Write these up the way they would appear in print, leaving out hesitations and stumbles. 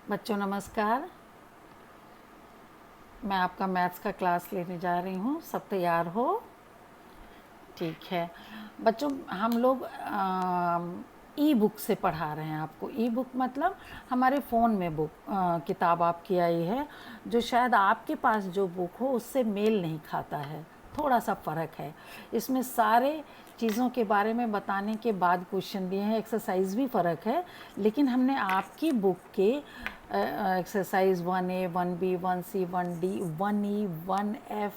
बच्चों नमस्कार। मैं आपका मैथ्स का क्लास लेने जा रही हूँ। सब तैयार हो? ठीक है बच्चों, हम लोग ई बुक से पढ़ा रहे हैं आपको। ई बुक मतलब हमारे फ़ोन में किताब आपकी आई है, जो शायद आपके पास जो बुक हो उससे मेल नहीं खाता है, थोड़ा सा फ़र्क है। इसमें सारे चीज़ों के बारे में बताने के बाद क्वेश्चन दिए हैं, एक्सरसाइज भी फ़र्क है, लेकिन हमने आपकी बुक के exercise 1A 1B 1C 1D 1E 1F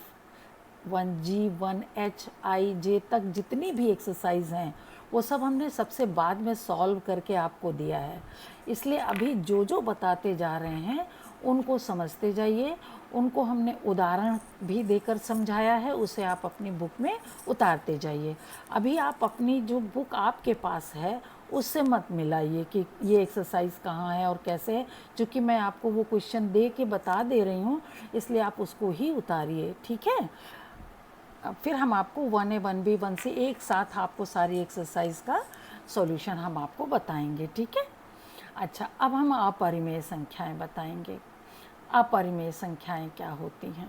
1G 1H I J तक जितनी भी एक्सरसाइज हैं वो सब हमने सबसे बाद में सॉल्व करके आपको दिया है। इसलिए अभी जो जो बताते जा रहे हैं उनको समझते जाइए। उनको हमने उदाहरण भी देकर समझाया है, उसे आप अपनी बुक में उतारते जाइए। अभी आप अपनी जो बुक आपके पास है उससे मत मिलाइए कि ये एक्सरसाइज कहाँ है और कैसे है, क्योंकि मैं आपको वो क्वेश्चन दे के बता दे रही हूँ, इसलिए आप उसको ही उतारिए। ठीक है? फिर हम आपको 1A 1B 1C एक साथ आपको सारी एक्सरसाइज का सॉल्यूशन हम आपको बताएंगे। ठीक है? अच्छा, अब हम अपरिमेय संख्याएं बताएंगे। अपरिमेय संख्याएं क्या होती हैं?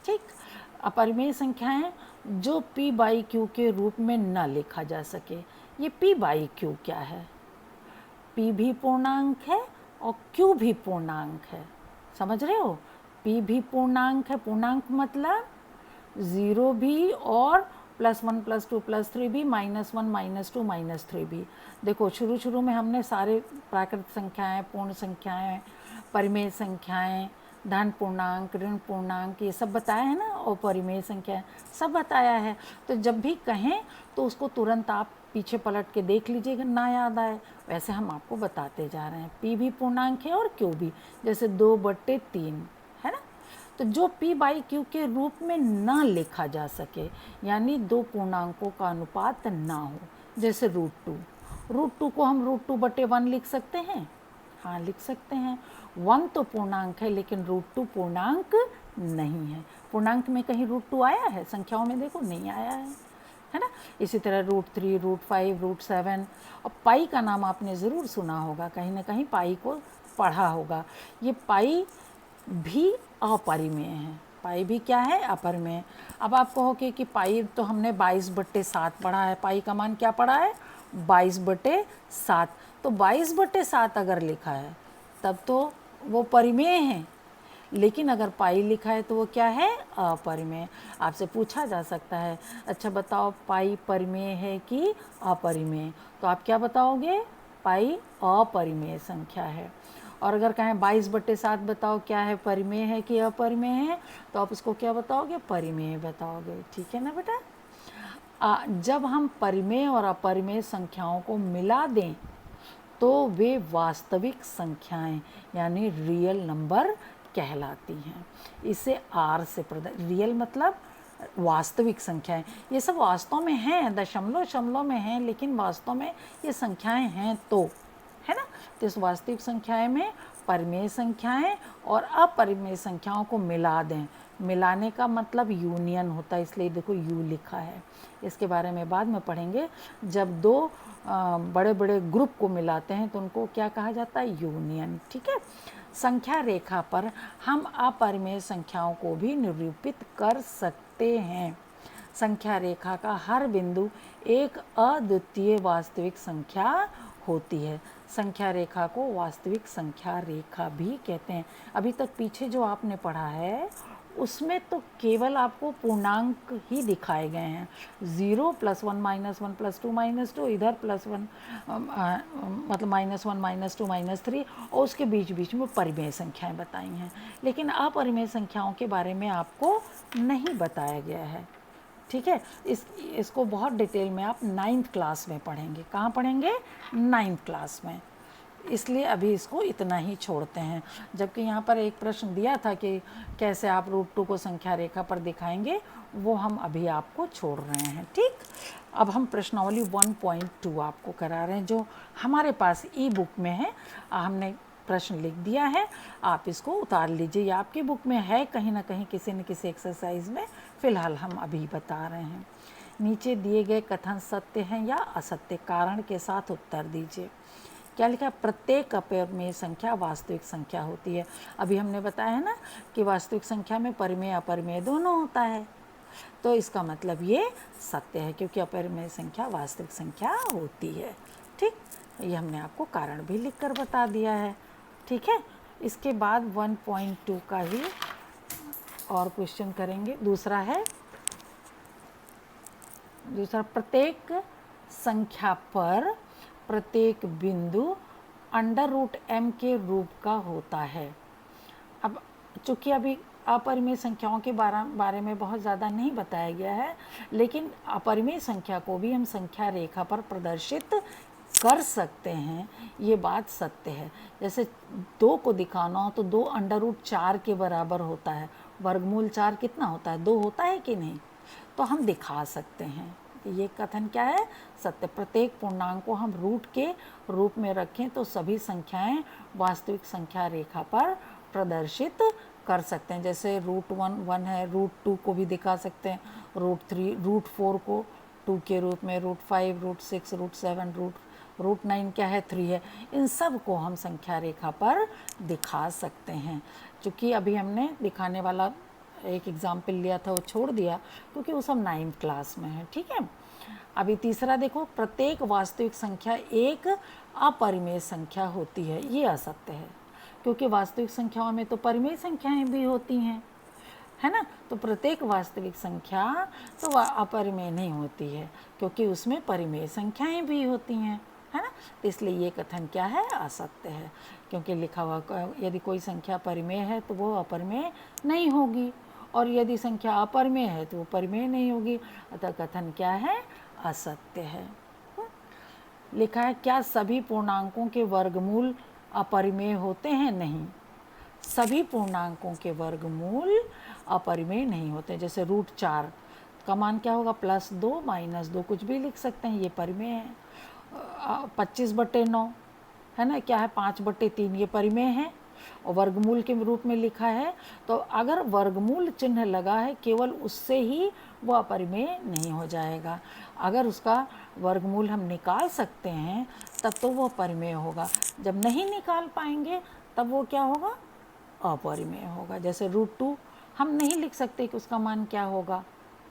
ठीक, अपरिमेय संख्याएं जो p बाई क्यू के रूप में न लिखा जा सके। ये p बाई क्यू क्या है? p भी पूर्णांक है और q भी पूर्णांक है। समझ रहे हो? p भी पूर्णांक है। पूर्णांक मतलब 0 भी और +1 +2 +3 भी, -1 -2 -3 भी। देखो शुरू में हमने सारे प्राकृत संख्याएं, पूर्ण संख्याएं, परिमेय संख्याएं, धन पूर्णांक, ऋण पूर्णांक, ये सब बताया है ना, और परिमेय संख्याएं सब बताया है। तो जब भी कहें तो उसको तुरंत आप पीछे पलट के देख लीजिएगा, ना याद आए। वैसे हम आपको बताते जा रहे हैं। p भी पूर्णांक है और q भी, जैसे 2/3 है ना। तो जो p बाई क्यू के रूप में ना लिखा जा सके, यानी दो पूर्णांकों का अनुपात ना हो, जैसे √2 को हम √2/1 लिख सकते हैं। हाँ, लिख सकते हैं। 1 तो पूर्णांक है, लेकिन √2 पूर्णांक नहीं है। पूर्णांक में कहीं √2 आया है? संख्याओं में देखो, नहीं आया है ना। इसी तरह √3 √5 √7। और पाई का नाम आपने ज़रूर सुना होगा, कहीं ना कहीं पाई को पढ़ा होगा। ये पाई भी अपरिमेय है। पाई भी क्या है? अपरिमेय। अब आप कहोगे कि पाई तो हमने 22/7 पढ़ा है, पाई का मान क्या पढ़ा है? 22/7। तो 22/7 अगर लिखा है तब तो वो परिमेय है, लेकिन अगर पाई लिखा है तो वो क्या है? अपरिमेय। आपसे पूछा जा सकता है, अच्छा बताओ पाई परिमेय है कि अपरिमेय? तो आप क्या बताओगे? पाई अपरिमेय संख्या है। और अगर कहें 22/7 बताओ क्या है, परिमेय है कि अपरिमेय है, तो आप उसको क्या बताओगे? परिमेय बताओगे। ठीक है ना बेटा? जब हम परिमेय और अपरिमेय संख्याओं को मिला दें तो वे वास्तविक संख्याएं यानी रियल नंबर कहलाती हैं। इसे आर से रियल मतलब वास्तविक संख्याएं। ये सब वास्तव में हैं, दशमलव शमलव में हैं, लेकिन वास्तव में ये संख्याएं हैं, तो है ना। तो इस वास्तविक संख्याएं में परिमेय संख्याएं और अपरिमेय संख्याओं को मिला दें। मिलाने का मतलब यूनियन होता है, इसलिए देखो यू लिखा है। इसके बारे में बाद में पढ़ेंगे। जब दो बड़े बड़े ग्रुप को मिलाते हैं तो उनको क्या कहा जाता है? यूनियन। ठीक है। संख्या रेखा पर हम अपरिमेय संख्याओं को भी निरूपित कर सकते हैं। संख्या रेखा का हर बिंदु एक अद्वितीय वास्तविक संख्या होती है। संख्या रेखा को वास्तविक संख्या रेखा भी कहते हैं। अभी तक पीछे जो आपने पढ़ा है उसमें तो केवल आपको पूर्णांक ही दिखाए गए हैं। 0 +1 -1 +2 -2, इधर +1 मतलब -1 -2 -3, और उसके बीच बीच में परिमेय संख्याएं बताई हैं, लेकिन अपरिमेय संख्याओं के बारे में आपको नहीं बताया गया है। ठीक है। इसको बहुत डिटेल में आप 9th क्लास में पढ़ेंगे। कहाँ पढ़ेंगे? 9th क्लास में। इसलिए अभी इसको इतना ही छोड़ते हैं। जबकि यहाँ पर एक प्रश्न दिया था कि कैसे आप √2 को संख्या रेखा पर दिखाएंगे, वो हम अभी आपको छोड़ रहे हैं। ठीक। अब हम प्रश्नावली 1.2 आपको करा रहे हैं, जो हमारे पास ई बुक में है। हमने प्रश्न लिख दिया है, आप इसको उतार लीजिए। ये आपकी बुक में है कहीं ना कहीं, किसी न किसी एक्सरसाइज में। फ़िलहाल हम अभी बता रहे हैं। नीचे दिए गए कथन सत्य हैं या असत्य? कारण के साथ उत्तर दीजिए। क्या लिखा है, प्रत्येक अपरिमेय संख्या वास्तविक संख्या होती है। अभी हमने बताया है ना कि वास्तविक संख्या में परिमेय अपरिमेय दोनों होता है, तो इसका मतलब ये सत्य है क्योंकि अपरिमेय संख्या वास्तविक संख्या होती है। ठीक, ये हमने आपको कारण भी लिखकर बता दिया है। ठीक है, इसके बाद 1.2 का ही और क्वेश्चन करेंगे। दूसरा, प्रत्येक संख्या पर प्रत्येक बिंदु √m के रूप का होता है। अब चूँकि अभी अपरिमेय संख्याओं के बारे में बहुत ज़्यादा नहीं बताया गया है, लेकिन अपरिमेय संख्या को भी हम संख्या रेखा पर प्रदर्शित कर सकते हैं, ये बात सत्य है। जैसे 2 को दिखाना हो तो 2 √4 के बराबर होता है। वर्गमूल 4 कितना होता है, 2 होता है कि नहीं, तो हम दिखा सकते हैं। ये कथन क्या है, सत्य। प्रत्येक पूर्णांक को हम रूट के रूप में रखें तो सभी संख्याएं वास्तविक संख्या रेखा पर प्रदर्शित कर सकते हैं। जैसे √1 1 है, √2 को भी दिखा सकते हैं, √3 √4 को 2 के रूप में, √5 √6 √7 √9 क्या है, 3 है। इन सब को हम संख्या रेखा पर दिखा सकते हैं। चूँकि अभी हमने दिखाने वाला एक एग्जाम्पल लिया था, वो छोड़ दिया क्योंकि वो सब 9th क्लास में है। ठीक है, अभी तीसरा देखो, प्रत्येक वास्तविक संख्या एक अपरिमेय संख्या होती है। ये असत्य है क्योंकि वास्तविक संख्याओं में तो परिमेय संख्याएं भी होती हैं, है ना। तो प्रत्येक वास्तविक संख्या तो अपरिमेय नहीं होती है क्योंकि उसमें परिमेय संख्याएं भी होती हैं, है ना। तो इसलिए ये कथन क्या है, असत्य है, क्योंकि लिखा हुआ यदि कोई संख्या परिमेय है तो वो अपरिमेय नहीं होगी, और यदि संख्या अपरिमेय है तो वो परिमेय नहीं होगी। अतः कथन क्या है, असत्य है। लिखा है, क्या सभी पूर्णांकों के वर्गमूल अपरिमेय होते हैं? नहीं, सभी पूर्णांकों के वर्गमूल अपरिमेय नहीं होते। जैसे √4 का मान क्या होगा, +2 -2, कुछ भी लिख सकते हैं, ये परिमेय है। 25/9 है ना, क्या है, 5/3, ये परिमेय है और वर्गमूल के रूप में लिखा है। तो अगर वर्गमूल चिन्ह लगा है केवल उससे ही वो अपरिमेय नहीं हो जाएगा। अगर उसका वर्गमूल हम निकाल सकते हैं तब तो वो परिमेय होगा, जब नहीं निकाल पाएंगे तब वो क्या होगा, अपरिमेय होगा। जैसे √2 हम नहीं लिख सकते कि उसका मान क्या होगा,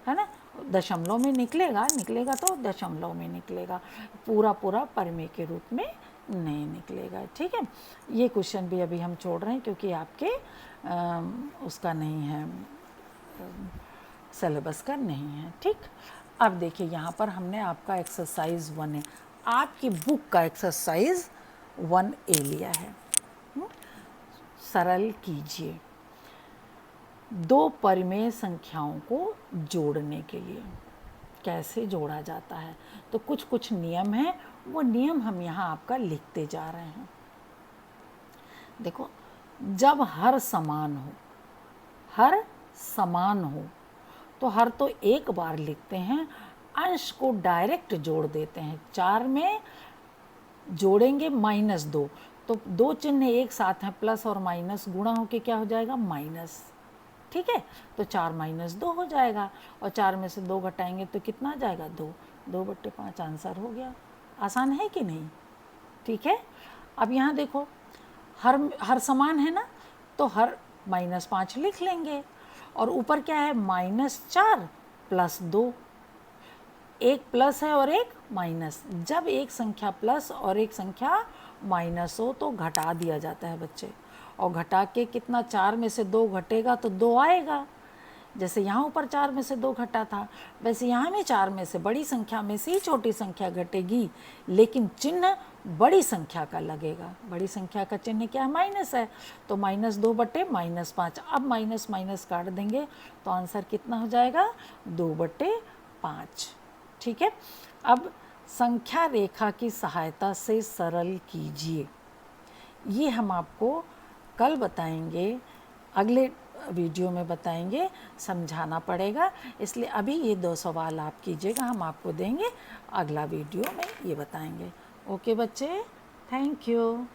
है ना, दशमलव में निकलेगा तो दशमलव में निकलेगा, पूरा परिमेय के रूप में नहीं निकलेगा। ठीक है, ये क्वेश्चन भी अभी हम छोड़ रहे हैं क्योंकि आपके उसका नहीं है, सिलेबस का नहीं है। ठीक, अब देखिए यहाँ पर हमने आपका एक्सरसाइज 1 है, आपकी बुक का एक्सरसाइज 1A लिया है। सरल कीजिए 2 परिमेय संख्याओं को जोड़ने के लिए। कैसे जोड़ा जाता है, तो कुछ नियम हैं, वो नियम हम यहाँ आपका लिखते जा रहे हैं। देखो, जब हर समान हो तो हर तो एक बार लिखते हैं, अंश को डायरेक्ट जोड़ देते हैं। 4 में जोड़ेंगे -2, तो 2 चिन्ह एक साथ हैं, प्लस और माइनस गुणा होके क्या हो जाएगा, माइनस। ठीक है, तो 4 - 2 हो जाएगा, और 4 में से 2 घटाएंगे तो कितना आ जाएगा, 2, 2/5 आंसर हो गया। आसान है कि नहीं? ठीक है, अब यहाँ देखो, हर समान है ना, तो हर -5 लिख लेंगे, और ऊपर क्या है, -4 + 2, एक प्लस है और एक माइनस। जब एक संख्या प्लस और एक संख्या माइनस हो तो घटा दिया जाता है बच्चे, और घटा के कितना, 4 में से 2 घटेगा तो 2 आएगा। जैसे यहाँ ऊपर 4 में से 2 घटा था, वैसे यहाँ में 4 में से बड़ी संख्या में से ही छोटी संख्या घटेगी, लेकिन चिन्ह बड़ी संख्या का लगेगा। बड़ी संख्या का चिन्ह क्या है, माइनस है, तो -2/-5। अब माइनस काट देंगे तो आंसर कितना हो जाएगा, 2/5। ठीक है, अब संख्या रेखा की सहायता से सरल कीजिए। ये हम आपको कल बताएंगे, अगले वीडियो में बताएंगे, समझाना पड़ेगा, इसलिए अभी ये 2 सवाल आप कीजिएगा, हम आपको देंगे, अगला वीडियो में ये बताएंगे। ओके बच्चे, थैंक यू।